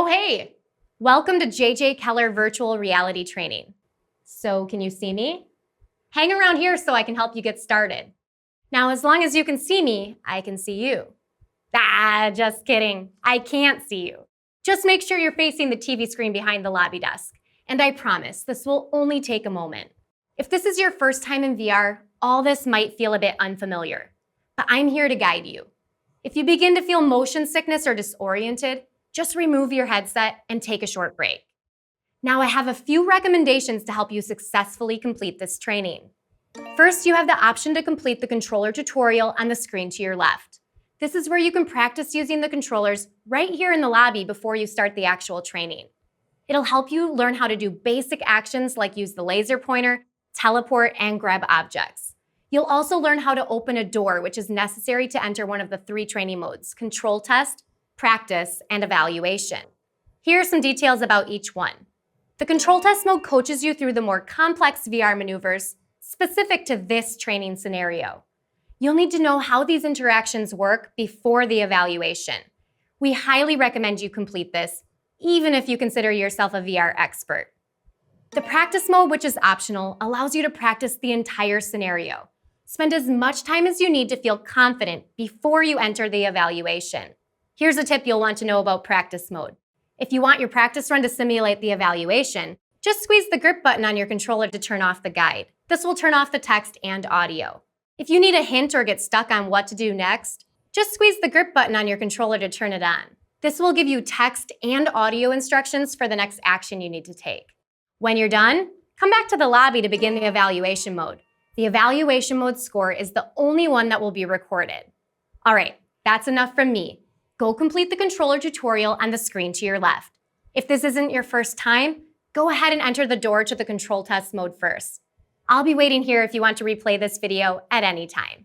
Oh, hey! Welcome to JJ Keller Virtual Reality Training. So, can you see me? Hang around here so I can help you get started. Now, as long as you can see me, I can see you. Just kidding. I can't see you. Just make sure you're facing the TV screen behind the lobby desk. And I promise, this will only take a moment. If this is your first time in VR, all this might feel a bit unfamiliar. But I'm here to guide you. If you begin to feel motion sickness or disoriented, just remove your headset and take a short break. Now I have a few recommendations to help you successfully complete this training. First, you have the option to complete the controller tutorial on the screen to your left. This is where you can practice using the controllers right here in the lobby before you start the actual training. It'll help you learn how to do basic actions like use the laser pointer, teleport, and grab objects. You'll also learn how to open a door, which is necessary to enter one of the 3 training modes: control test, practice, and evaluation. Here are some details about each one. The control test mode coaches you through the more complex VR maneuvers specific to this training scenario. You'll need to know how these interactions work before the evaluation. We highly recommend you complete this, even if you consider yourself a VR expert. The practice mode, which is optional, allows you to practice the entire scenario. Spend as much time as you need to feel confident before you enter the evaluation. Here's a tip you'll want to know about practice mode. If you want your practice run to simulate the evaluation, just squeeze the grip button on your controller to turn off the guide. This will turn off the text and audio. If you need a hint or get stuck on what to do next, just squeeze the grip button on your controller to turn it on. This will give you text and audio instructions for the next action you need to take. When you're done, come back to the lobby to begin the evaluation mode. The evaluation mode score is the only one that will be recorded. All right, that's enough from me. Go complete the controller tutorial on the screen to your left. If this isn't your first time, go ahead and enter the door to the control test mode first. I'll be waiting here if you want to replay this video at any time.